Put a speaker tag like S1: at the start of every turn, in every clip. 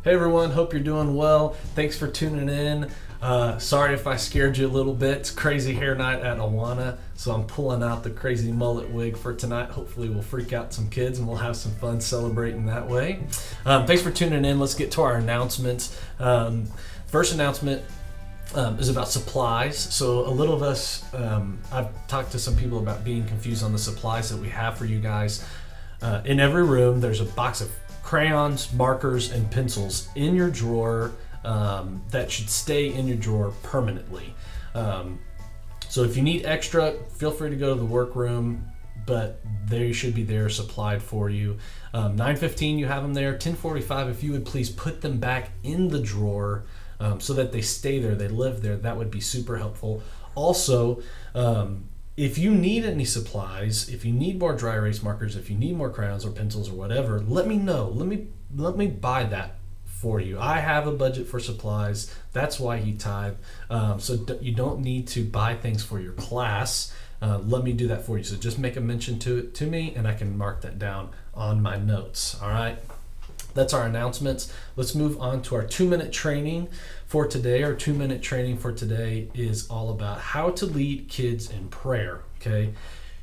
S1: Hey everyone, hope you're doing well. Thanks for tuning in. Sorry if I scared you a little bit. It's crazy hair night at Awana, so I'm pulling out the crazy mullet wig for tonight. Hopefully we'll freak out some kids and we'll have some fun celebrating that way. Thanks for tuning in. Let's get to our announcements. First announcement is about supplies. So a little of us, I've talked to some people about being confused on the supplies that we have for you guys. In every room, there's a box of crayons, markers, and pencils in your drawer that should stay in your drawer permanently. So if you need extra, feel free to go to the workroom, but they should be there supplied for you. 9:15 you have them there. 10:45 if you would please put them back in the drawer so that they stay there, they live there. That would be super helpful. Also, if you need any supplies, if you need more dry erase markers, if you need more crayons or pencils or whatever, let me know. Let me buy that for you. I have a budget for supplies. That's why he tithe. You don't need to buy things for your class. Let me do that for you. So just make a mention to me, and I can mark that down on my notes. All right. That's our announcements. Let's move on to our 2-minute training for today. Our 2-minute training for today is all about how to lead kids in prayer. Okay,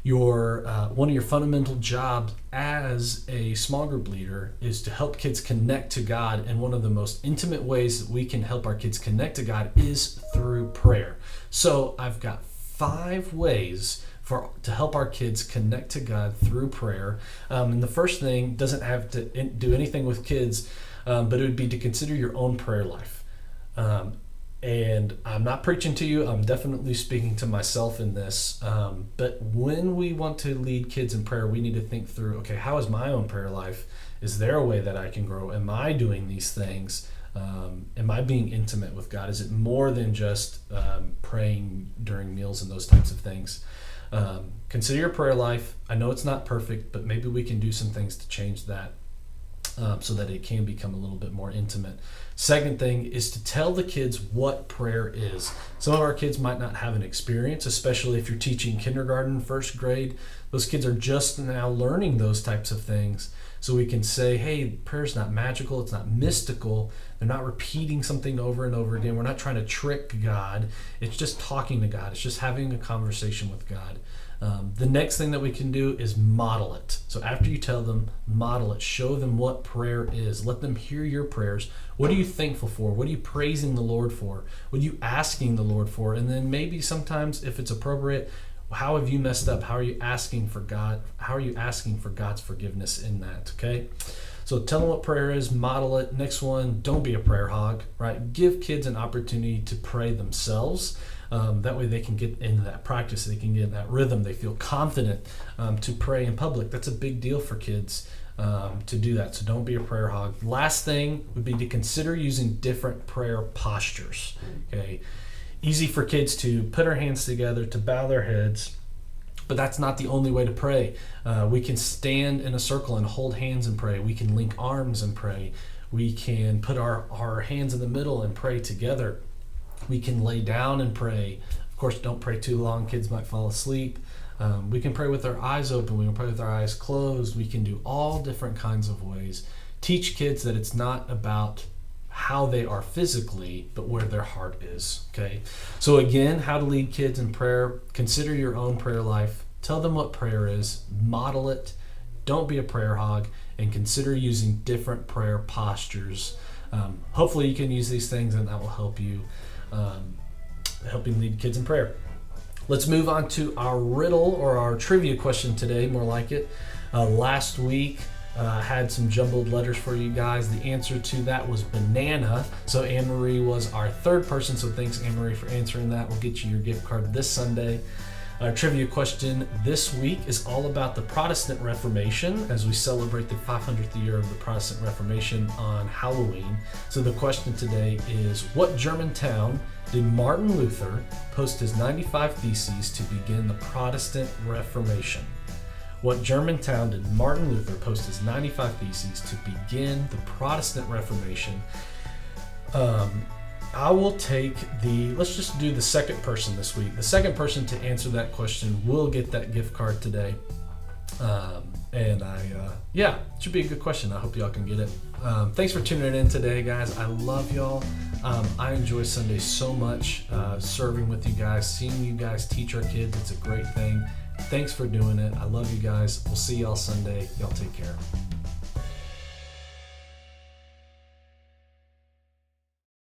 S1: one of your fundamental jobs as a small group leader is to help kids connect to God, and one of the most intimate ways that we can help our kids connect to God is through prayer. So I've got 5 ways to help our kids connect to God through prayer. And the first thing doesn't have to do anything with kids, but it would be to consider your own prayer life. And I'm not preaching to you, I'm definitely speaking to myself in this. But when we want to lead kids in prayer, we need to think through, okay, how is my own prayer life? Is there a way that I can grow? Am I doing these things? Am I being intimate with God? Is it more than just praying during meals and those types of things? Consider your prayer life. I know it's not perfect, but maybe we can do some things to change that so that it can become a little bit more intimate. Second thing is to tell the kids what prayer is. Some of our kids might not have an experience, especially if you're teaching kindergarten, first grade. Those kids are just now learning those types of things. So we can say, hey, prayer's not magical, it's not mystical. They're not repeating something over and over again. We're not trying to trick God. It's just talking to God. It's just having a conversation with God. The next thing that we can do is model it. So after you tell them, model it. Show them what prayer is. Let them hear your prayers. What are you thankful for? What are you praising the Lord for? What are you asking the Lord for? And then maybe sometimes, if it's appropriate, how have you messed up? How are you asking for God? How are you asking for God's forgiveness in that? Okay. So tell them what prayer is, model it. Next one, don't be a prayer hog, right? Give kids an opportunity to pray themselves. That way they can get into that practice, they can get in that rhythm, they feel confident to pray in public. That's a big deal for kids to do that, so don't be a prayer hog. Last thing would be to consider using different prayer postures. Okay, easy for kids to put our hands together, to bow their heads, but that's not the only way to pray. We can stand in a circle and hold hands and pray. We can link arms and pray. We can put our hands in the middle and pray together. We can lay down and pray. Of course, don't pray too long. Kids might fall asleep. We can pray with our eyes open. We can pray with our eyes closed. We can do all different kinds of ways. Teach kids that it's not about how they are physically, but where their heart is. Okay. So again, how to lead kids in prayer. Consider your own prayer life. Tell them what prayer is. Model it. Don't be a prayer hog. And consider using different prayer postures. Hopefully you can use these things and that will help you helping lead kids in prayer. Let's move on to our riddle, or our trivia question today, more like it. Last week had some jumbled letters for you guys. The answer to that was banana. So Anne-Marie was our third person, so thanks Anne-Marie for answering that. We'll get you your gift card this Sunday. Our trivia question this week is all about the Protestant Reformation as we celebrate the 500th year of the Protestant Reformation on Halloween. So the question today is, what German town did Martin Luther post his 95 Theses to begin the Protestant Reformation? What German town did Martin Luther post his 95 Theses to begin the Protestant Reformation? I will take let's just do the second person this week. The second person to answer that question will get that gift card today. And it should be a good question. I hope y'all can get it. Thanks for tuning in today, guys. I love y'all. I enjoy Sunday so much, serving with you guys, seeing you guys teach our kids. It's a great thing. Thanks for doing it. I love you guys. We'll see y'all Sunday. Y'all take care.